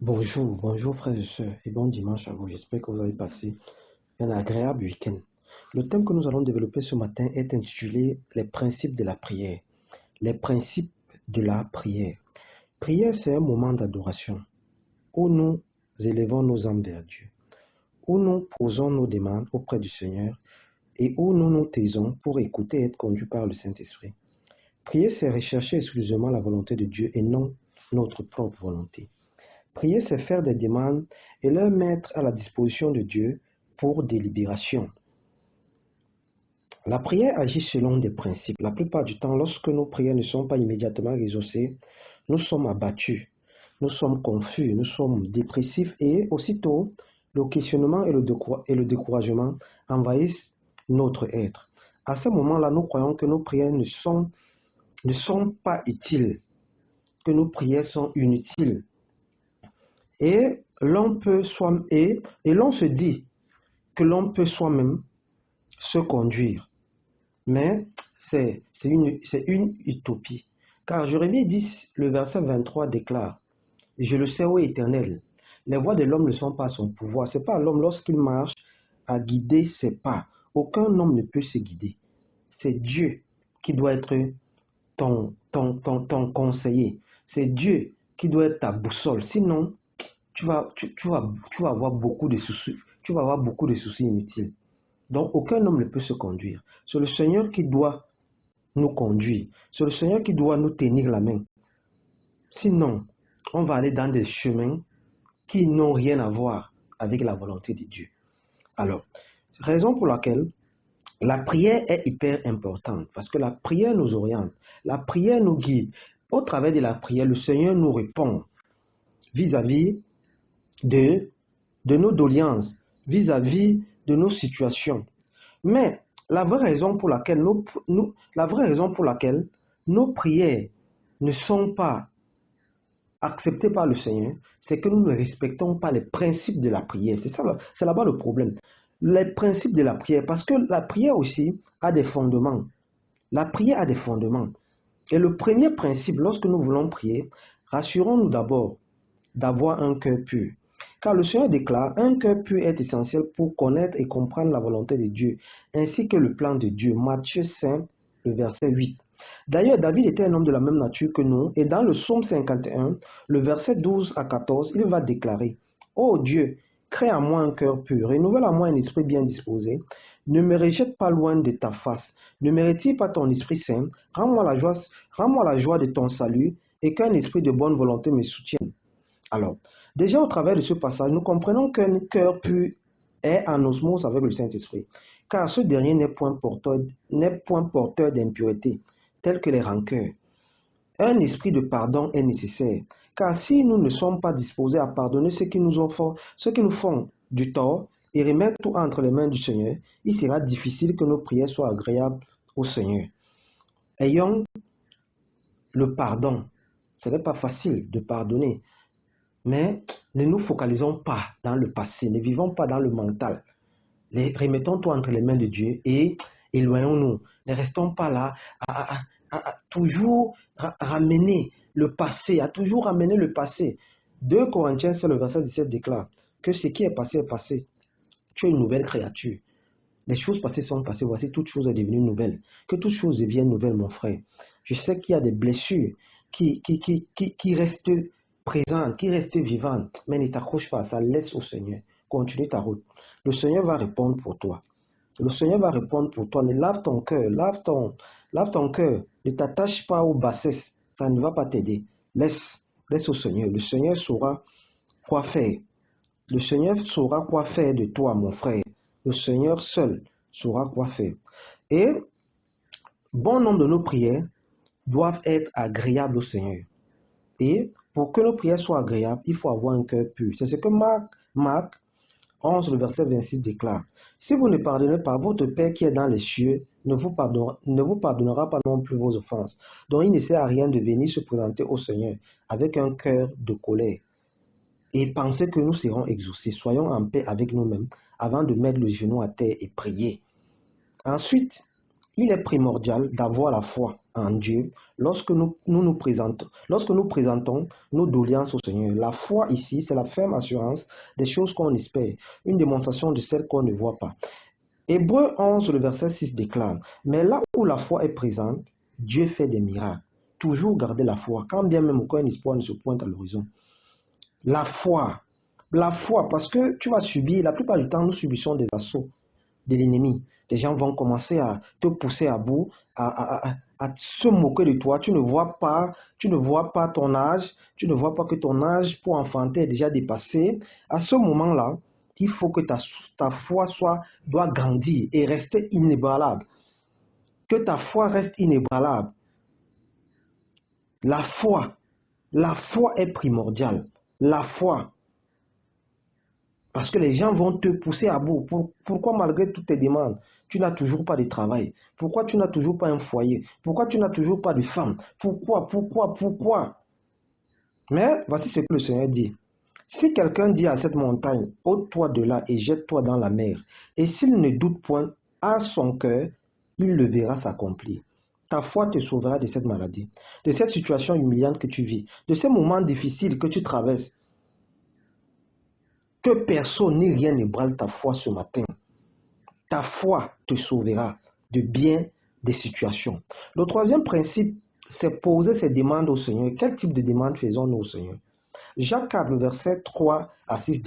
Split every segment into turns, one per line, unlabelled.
Bonjour frères et sœurs et bon dimanche à vous. J'espère que vous avez passé un agréable week-end. Le thème que nous allons développer ce matin est intitulé Les principes de la prière. Les principes de la prière. Prière, c'est un moment d'adoration où nous élevons nos âmes vers Dieu, où nous posons nos demandes auprès du Seigneur et où nous nous taisons pour écouter et être conduits par le Saint-Esprit. Prier, c'est rechercher exclusivement la volonté de Dieu et non notre propre volonté. Prier, c'est faire des demandes et les mettre à la disposition de Dieu pour délibération. La prière agit selon des principes. La plupart du temps, lorsque nos prières ne sont pas immédiatement exaucées, nous sommes abattus, nous sommes confus, nous sommes dépressifs et aussitôt, le questionnement et le découragement envahissent notre être. À ce moment-là, nous croyons que nos prières ne sont pas utiles, que nos prières sont inutiles. Et l'on se dit que l'on peut soi-même se conduire. Mais c'est une utopie. Car Jérémie 10, le verset 23 déclare: Je le sais, ô Éternel, les voies de l'homme ne sont pas son pouvoir. Ce n'est pas à l'homme lorsqu'il marche à guider ses pas. Aucun homme ne peut se guider. C'est Dieu qui doit être ton conseiller. C'est Dieu qui doit être ta boussole. Sinon, tu vas avoir beaucoup de soucis. Tu vas avoir beaucoup de soucis inutiles. Donc, aucun homme ne peut se conduire. C'est le Seigneur qui doit nous conduire. C'est le Seigneur qui doit nous tenir la main. Sinon, on va aller dans des chemins qui n'ont rien à voir avec la volonté de Dieu. Alors, raison pour laquelle la prière est hyper importante, parce que la prière nous oriente, la prière nous guide. Au travers de la prière, le Seigneur nous répond vis-à-vis de nos doléances, vis-à-vis de nos situations. Mais la vraie raison pour laquelle nos prières ne sont pas acceptées par le Seigneur, c'est que nous ne respectons pas les principes de la prière. C'est là-bas le problème. Les principes de la prière, parce que la prière aussi a des fondements. La prière a des fondements. Et le premier principe, lorsque nous voulons prier, rassurons-nous d'abord d'avoir un cœur pur. Car le Seigneur déclare: un cœur pur est essentiel pour connaître et comprendre la volonté de Dieu, ainsi que le plan de Dieu. Matthieu 5, le verset 8. D'ailleurs, David était un homme de la même nature que nous, et dans le psaume 51, le verset 12 à 14, il va déclarer: Ô Dieu, crée en moi un cœur pur, renouvelle en moi un esprit bien disposé, ne me rejette pas loin de ta face, ne me retire pas ton Esprit Saint, rends-moi la joie de ton salut, et qu'un esprit de bonne volonté me soutienne. Alors, déjà au travers de ce passage, nous comprenons qu'un cœur pur est en osmose avec le Saint-Esprit, car ce dernier n'est point porteur d'impureté, telles que les rancœurs. Un esprit de pardon est nécessaire, car si nous ne sommes pas disposés à pardonner ceux qui nous font du tort et remettre tout entre les mains du Seigneur, il sera difficile que nos prières soient agréables au Seigneur. Ayons le pardon. Ce n'est pas facile de pardonner. Mais ne nous focalisons pas dans le passé, ne vivons pas dans le mental. Remettons-toi entre les mains de Dieu et éloignons-nous. Ne restons pas là à toujours ramener le passé, à toujours ramener le passé. 2 Corinthiens, c'est le verset 17 déclare que ce qui est passé est passé. Tu es une nouvelle créature. Les choses passées sont passées, voici toute chose est devenue nouvelle. Que toute chose devienne nouvelle, mon frère. Je sais qu'il y a des blessures qui restent présentes, qui restent vivantes, mais ne t'accroche pas à ça, laisse au Seigneur. Continue ta route. Le Seigneur va répondre pour toi. Le Seigneur va répondre pour toi. Lave ton cœur, lave ton cœur. Ne t'attache pas aux bassesses, ça ne va pas t'aider. Laisse au Seigneur. Le Seigneur saura quoi faire. Le Seigneur saura quoi faire de toi, mon frère. Le Seigneur seul saura quoi faire. Et bon nombre de nos prières doivent être agréables au Seigneur. Et pour que nos prières soient agréables, il faut avoir un cœur pur. C'est ce que Marc 11, le verset 26 déclare. Si vous ne pardonnez pas, votre Père qui est dans les cieux ne vous pardonnera pas non plus vos offenses. Donc il ne sert à rien de venir se présenter au Seigneur avec un cœur de colère et penser que nous serons exaucés. Soyons en paix avec nous-mêmes avant de mettre le genou à terre et prier. Ensuite, il est primordial d'avoir la foi en Dieu lorsque nous présentons nos doléances au Seigneur. La foi ici, c'est la ferme assurance des choses qu'on espère, une démonstration de celles qu'on ne voit pas. Hébreux 11, le verset 6 déclare, mais là où la foi est présente, Dieu fait des miracles. Toujours garder la foi, quand bien même aucun espoir ne se pointe à l'horizon. La foi, parce que tu vas subir, la plupart du temps, nous subissons des assauts de l'ennemi. Les gens vont commencer à te pousser à bout, à se moquer de toi. Tu ne vois pas ton âge, tu ne vois pas que ton âge pour enfanter est déjà dépassé. À ce moment-là, il faut que ta foi doit grandir et rester inébranlable. Que ta foi reste inébranlable. La foi est primordiale. La foi. Parce que les gens vont te pousser à bout. Pourquoi malgré toutes tes demandes, tu n'as toujours pas de travail? Pourquoi tu n'as toujours pas un foyer? Pourquoi tu n'as toujours pas de femme? Pourquoi? Mais voici ce que le Seigneur dit. Si quelqu'un dit à cette montagne, ôte-toi de là et jette-toi dans la mer, et s'il ne doute point à son cœur, il le verra s'accomplir. Ta foi te sauvera de cette maladie, de cette situation humiliante que tu vis, de ces moments difficiles que tu traverses. Que personne ni rien n'ébranle ta foi ce matin. Ta foi te sauvera de bien des situations. Le troisième principe, c'est poser ces demandes au Seigneur. Quel type de demande faisons-nous au Seigneur? Jacques 4, le verset 3 à 6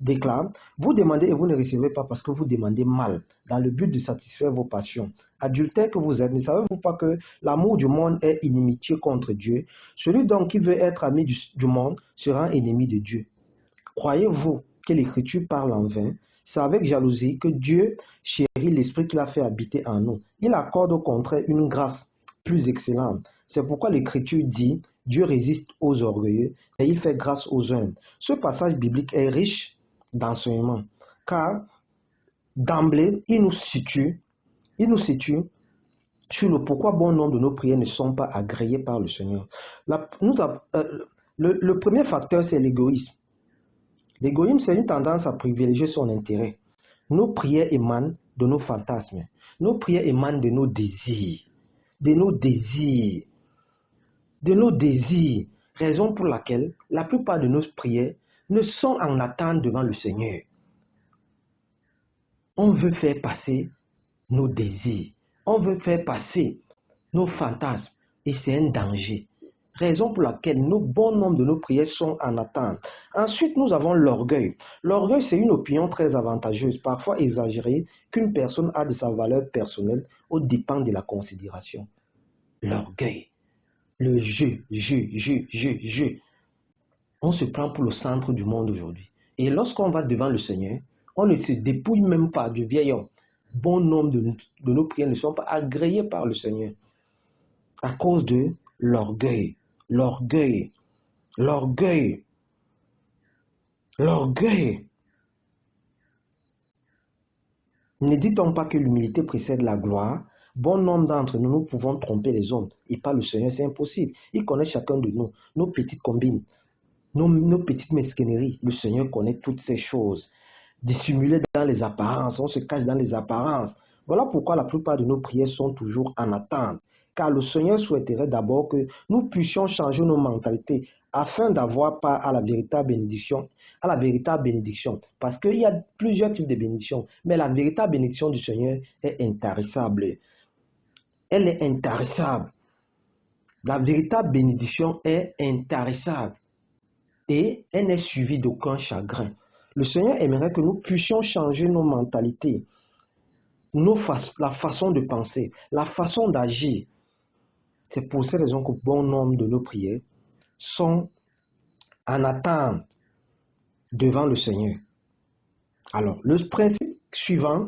déclare, vous demandez et vous ne recevez pas parce que vous demandez mal, dans le but de satisfaire vos passions. Adultères que vous êtes, ne savez-vous pas que l'amour du monde est inimitié contre Dieu? Celui donc qui veut être ami du monde sera ennemi de Dieu. Croyez-vous que l'Écriture parle en vain? C'est avec jalousie que Dieu chérit l'Esprit qu'il a fait habiter en nous. Il accorde au contraire une grâce plus excellente. C'est pourquoi l'Écriture dit, Dieu résiste aux orgueilleux et il fait grâce aux humbles. Ce passage biblique est riche d'enseignements, car d'emblée, il nous situe sur le pourquoi bon nombre de nos prières ne sont pas agréées par le Seigneur. Le premier facteur, c'est l'égoïsme. L'égoïsme, c'est une tendance à privilégier son intérêt. Nos prières émanent de nos fantasmes. Nos prières émanent de nos désirs. Raison pour laquelle la plupart de nos prières ne sont en attente devant le Seigneur. On veut faire passer nos désirs. On veut faire passer nos fantasmes. Et c'est un danger. Raison pour laquelle bon nombre de nos prières sont en attente. Ensuite, nous avons l'orgueil. L'orgueil, c'est une opinion très avantageuse, parfois exagérée, qu'une personne a de sa valeur personnelle aux dépens de la considération. L'orgueil. Le je. On se prend pour le centre du monde aujourd'hui. Et lorsqu'on va devant le Seigneur, on ne se dépouille même pas du vieil homme. Bon nombre de nos prières ne sont pas agréées par le Seigneur à cause de l'orgueil. L'orgueil. Ne dit-on pas que l'humilité précède la gloire? Bon nombre d'entre nous, nous pouvons tromper les hommes et pas le Seigneur, c'est impossible. Il connaît chacun de nous, nos petites combines, nos petites mesquineries. Le Seigneur connaît toutes ces choses. Dissimuler dans les apparences, on se cache dans les apparences. Voilà pourquoi la plupart de nos prières sont toujours en attente. Car le Seigneur souhaiterait d'abord que nous puissions changer nos mentalités afin d'avoir part à la véritable bénédiction. Parce qu'il y a plusieurs types de bénédictions, mais la véritable bénédiction du Seigneur est intarissable. Elle est intarissable. La véritable bénédiction est intarissable. Et elle n'est suivie d'aucun chagrin. Le Seigneur aimerait que nous puissions changer nos mentalités, la façon de penser, la façon d'agir. C'est pour ces raisons que bon nombre de nos prières sont en attente devant le Seigneur. Alors, le principe suivant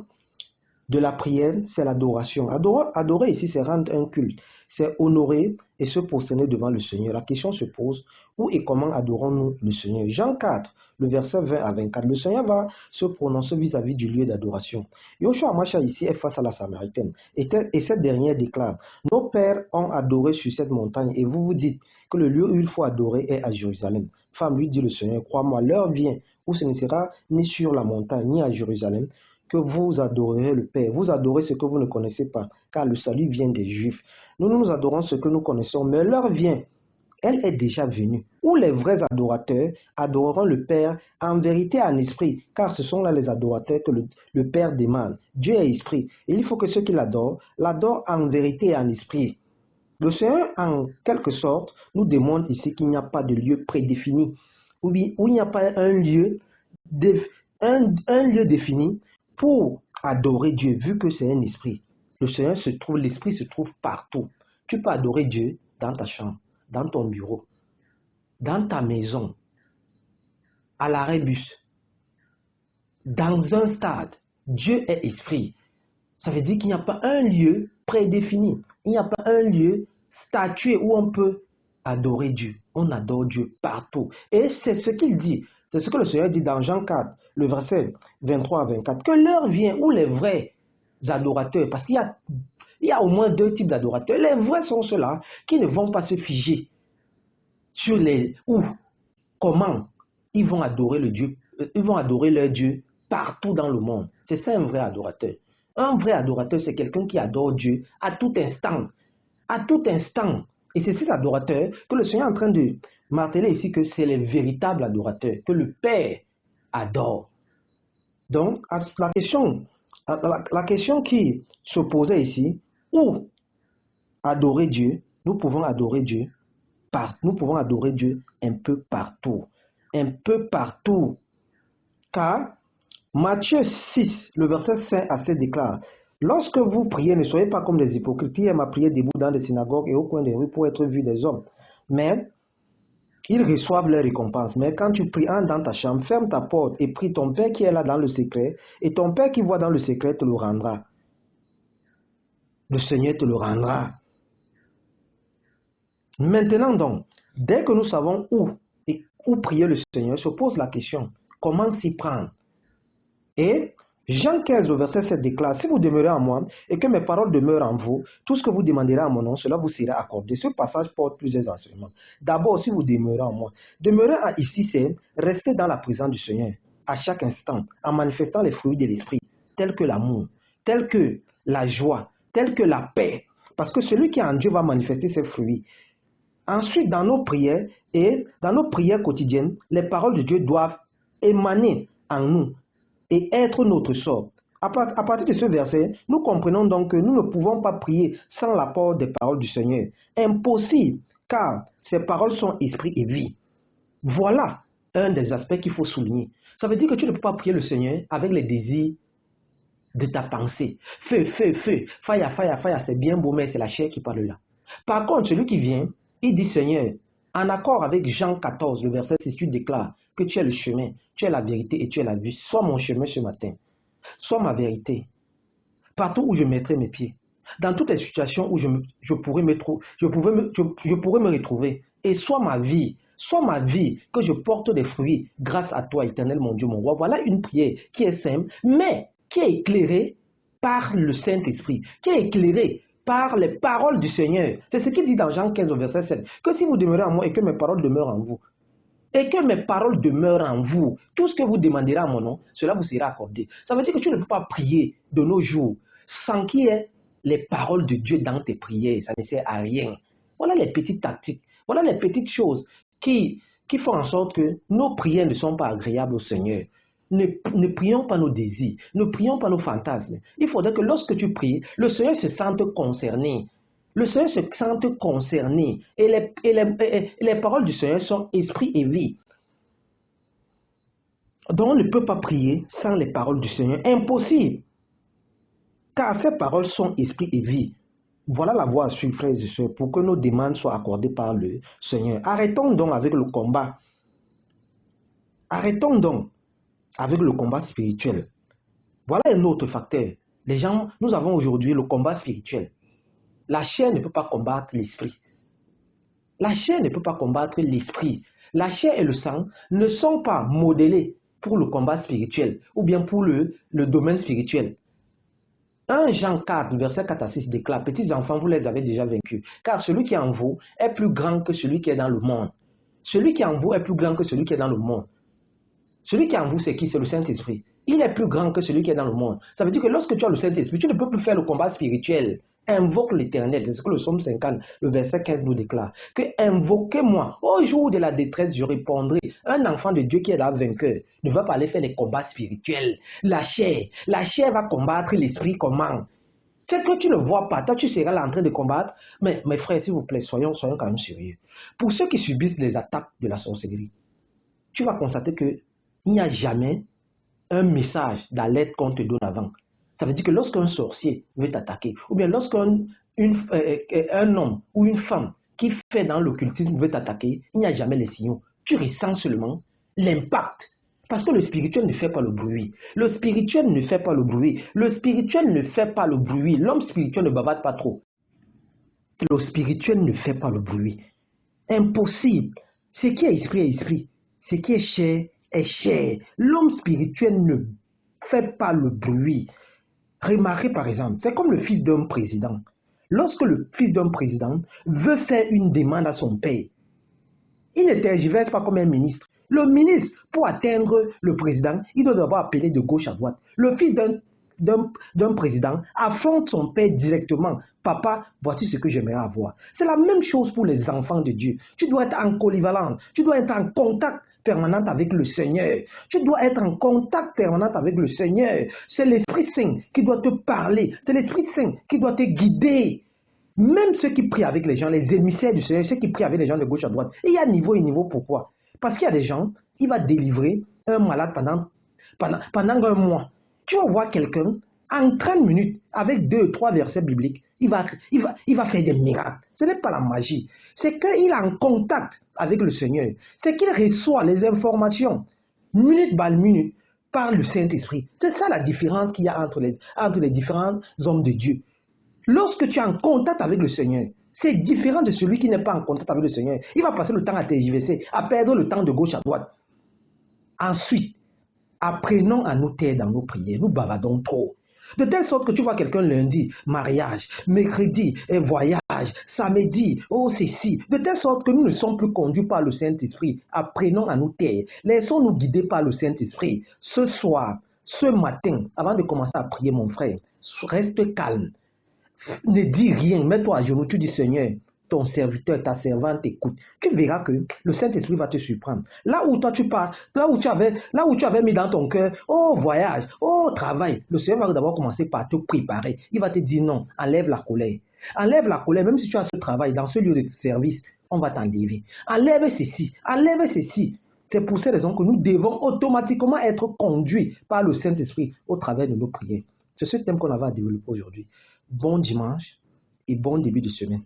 de la prière, c'est l'adoration. Adorer ici, c'est rendre un culte. C'est honorer et se prosterner devant le Seigneur. La question se pose, où et comment adorons-nous le Seigneur? Jean 4, le verset 20 à 24. Le Seigneur va se prononcer vis-à-vis du lieu d'adoration. Yoshua Masha ici est face à la Samaritaine. Et cette dernière déclare, nos pères ont adoré sur cette montagne et vous vous dites que le lieu où il faut adorer est à Jérusalem. Femme, lui dit le Seigneur, crois-moi, l'heure vient où ce ne sera ni sur la montagne ni à Jérusalem que vous adorerez le Père. Vous adorez ce que vous ne connaissez pas, car le salut vient des Juifs. Nous adorons ce que nous connaissons, mais l'heure vient, elle est déjà venue, où les vrais adorateurs adoreront le Père en vérité et en esprit, car ce sont là les adorateurs que le Père demande. Dieu est esprit, et il faut que ceux qui l'adorent en vérité et en esprit. Le Seigneur, en quelque sorte, nous démontre ici qu'il n'y a pas de lieu prédéfini, où il n'y a pas un lieu défini pour adorer Dieu, vu que c'est un esprit. L'esprit se trouve partout. Tu peux adorer Dieu dans ta chambre, dans ton bureau, dans ta maison, à l'arrêt bus, dans un stade. Dieu est esprit. Ça veut dire qu'il n'y a pas un lieu prédéfini. Il n'y a pas un lieu statué où on peut adorer Dieu. On adore Dieu partout. Et c'est ce qu'il dit. C'est ce que le Seigneur dit dans Jean 4, le verset 23 à 24. Que l'heure vient où les vrais adorateurs, parce qu'il y a au moins deux types d'adorateurs. Les vrais sont ceux-là qui ne vont pas se figer sur comment ils vont adorer leur Dieu partout dans le monde. C'est ça un vrai adorateur. Un vrai adorateur, c'est quelqu'un qui adore Dieu à tout instant. À tout instant. Et c'est ces adorateurs que le Seigneur est en train de marteler ici, que c'est les véritables adorateurs, que le Père adore. Donc, la question qui se posait ici, où adorer Dieu, nous pouvons adorer Dieu un peu partout. Un peu partout. Car Matthieu 6, le verset 5 à 7 déclare: lorsque vous priez, ne soyez pas comme des hypocrites qui aiment à prier debout dans les synagogues et au coin des rues pour être vus des hommes. Mais ils reçoivent leur récompense. Mais quand tu pries, entre dans ta chambre, ferme ta porte et prie ton Père qui est là dans le secret, et ton Père qui voit dans le secret te le rendra. Le Seigneur te le rendra. Maintenant donc, dès que nous savons où prier le Seigneur, se pose la question, comment s'y prendre? Et Jean 15, le verset 7 déclare: si vous demeurez en moi et que mes paroles demeurent en vous, tout ce que vous demanderez à mon nom, cela vous sera accordé. Ce passage porte plusieurs enseignements. D'abord, si vous demeurez en moi, demeurer ici, c'est rester dans la présence du Seigneur à chaque instant, en manifestant les fruits de l'esprit, tels que l'amour, tels que la joie, tels que la paix. Parce que celui qui est en Dieu va manifester ses fruits. Ensuite, dans nos prières quotidiennes, les paroles de Dieu doivent émaner en nous et être notre sort. À partir de ce verset, nous comprenons donc que nous ne pouvons pas prier sans l'apport des paroles du Seigneur. Impossible, car ces paroles sont esprit et vie. Voilà un des aspects qu'il faut souligner. Ça veut dire que tu ne peux pas prier le Seigneur avec les désirs de ta pensée. Feu, feu, feu, fire, fire, fire, c'est bien beau, mais c'est la chair qui parle là. Par contre, celui qui vient, il dit: Seigneur, en accord avec Jean 14, le verset 6, tu déclares que tu es le chemin, tu es la vérité et tu es la vie. Sois mon chemin ce matin. Sois ma vérité. Partout où je mettrai mes pieds. Dans toutes les situations où je pourrais me retrouver. Et sois ma vie. Sois ma vie, que je porte des fruits grâce à toi, éternel mon Dieu, mon roi. Voilà une prière qui est simple, mais qui est éclairée par le Saint-Esprit, qui est éclairée par les paroles du Seigneur. C'est ce qu'il dit dans Jean 15 au verset 7. Que si vous demeurez en moi et que mes paroles demeurent en vous, et que mes paroles demeurent en vous, tout ce que vous demanderez à mon nom, cela vous sera accordé. Ça veut dire que tu ne peux pas prier de nos jours sans qu'il y ait les paroles de Dieu dans tes prières. Ça ne sert à rien. Voilà les petites tactiques. Voilà les petites choses qui font en sorte que nos prières ne sont pas agréables au Seigneur. Ne prions pas nos désirs, ne prions pas nos fantasmes. Il faudrait que lorsque tu pries, le Seigneur se sente concerné. Le Seigneur se sente concerné. Et les paroles du Seigneur sont esprit et vie. Donc on ne peut pas prier sans les paroles du Seigneur. Impossible. Car ces paroles sont esprit et vie. Voilà la voie à suivre, frères et sœurs, pour que nos demandes soient accordées par le Seigneur. Arrêtons donc avec le combat. Arrêtons donc avec le combat spirituel. Voilà un autre facteur. Nous avons aujourd'hui le combat spirituel. La chair ne peut pas combattre l'esprit. La chair ne peut pas combattre l'esprit. La chair et le sang ne sont pas modélés pour le combat spirituel ou bien pour le domaine spirituel. 1 Jean 4, verset 4 à 6 déclare: petits enfants, vous les avez déjà vaincus, car celui qui est en vous est plus grand que celui qui est dans le monde. Celui qui est en vous est plus grand que celui qui est dans le monde. Celui qui est en vous, c'est qui? C'est le Saint-Esprit. Il est plus grand que celui qui est dans le monde. Ça veut dire que lorsque tu as le Saint-Esprit, tu ne peux plus faire le combat spirituel. Invoque l'Éternel. C'est ce que le psaume 50, le verset 15 nous déclare. Que invoquez-moi. Au jour de la détresse, je répondrai. Un enfant de Dieu qui est là vainqueur ne va pas aller faire les combats spirituels. La chair va combattre l'esprit comment? C'est que tu ne vois pas. Toi, tu seras là en train de combattre. Mais mes frères, s'il vous plaît, soyons quand même sérieux. Pour ceux qui subissent les attaques de la sorcellerie, tu vas constater qu'il n'y a jamais un message d'alerte qu'on te donne avant. Ça veut dire que lorsqu'un sorcier veut t'attaquer, ou bien lorsqu'un homme ou une femme qui fait dans l'occultisme veut t'attaquer, il n'y a jamais les signaux. Tu ressens seulement l'impact. Parce que le spirituel ne fait pas le bruit. Le spirituel ne fait pas le bruit. Le spirituel ne fait pas le bruit. L'homme spirituel ne bavarde pas trop. Le spirituel ne fait pas le bruit. Impossible. Ce qui est esprit est esprit. Ce qui est chair est chair. L'homme spirituel ne fait pas le bruit. Remarquez par exemple, c'est comme le fils d'un président. Lorsque le fils d'un président veut faire une demande à son père, il ne tergiverse pas comme un ministre. Le ministre, pour atteindre le président, il doit d'abord appeler de gauche à droite. Le fils d'un président affronte son père directement. Papa, vois-tu ce que j'aimerais avoir? C'est la même chose pour les enfants de Dieu. Tu dois être en polyvalence. Tu dois être en contact permanent avec le Seigneur. Tu dois être en contact permanent avec le Seigneur. C'est l'Esprit Saint qui doit te parler. C'est l'Esprit Saint qui doit te guider. Même ceux qui prient avec les gens, les émissaires du Seigneur, ceux qui prient avec les gens de gauche à droite, il y a niveau et niveau. Pourquoi? Parce qu'il y a des gens, il va délivrer un malade pendant un mois. Tu vas voir quelqu'un, en 30 minutes, avec 2 ou 3 versets bibliques, il va faire des miracles. Ce n'est pas la magie. C'est qu'il est en contact avec le Seigneur. C'est qu'il reçoit les informations, minute par minute, par le Saint-Esprit. C'est ça la différence qu'il y a entre les différents hommes de Dieu. Lorsque tu es en contact avec le Seigneur, c'est différent de celui qui n'est pas en contact avec le Seigneur. Il va passer le temps à tergiverser, à perdre le temps de gauche à droite. Ensuite, apprenons à nous taire dans nos prières. Nous bavardons trop. De telle sorte que tu vois quelqu'un lundi, mariage, mercredi, voyage, samedi, oh ceci. De telle sorte que nous ne sommes plus conduits par le Saint-Esprit. Apprenons à nous taire. Laissons-nous guider par le Saint-Esprit. Ce soir, ce matin, avant de commencer à prier, mon frère, reste calme. Ne dis rien, mets-toi à genoux, tu dis Seigneur, ton serviteur, ta servante écoute. Tu verras que le Saint-Esprit va te surprendre. Là où toi tu pars, là où tu avais mis dans ton cœur, oh voyage, oh travail, le Seigneur va d'abord commencer par te préparer. Il va te dire non, enlève la colère. Enlève la colère, même si tu as ce travail dans ce lieu de service, on va t'enlever. Enlève ceci, enlève ceci. C'est pour ces raisons que nous devons automatiquement être conduits par le Saint-Esprit au travers de nos prières. C'est ce thème qu'on avait à développer aujourd'hui. Bon dimanche et bon début de semaine.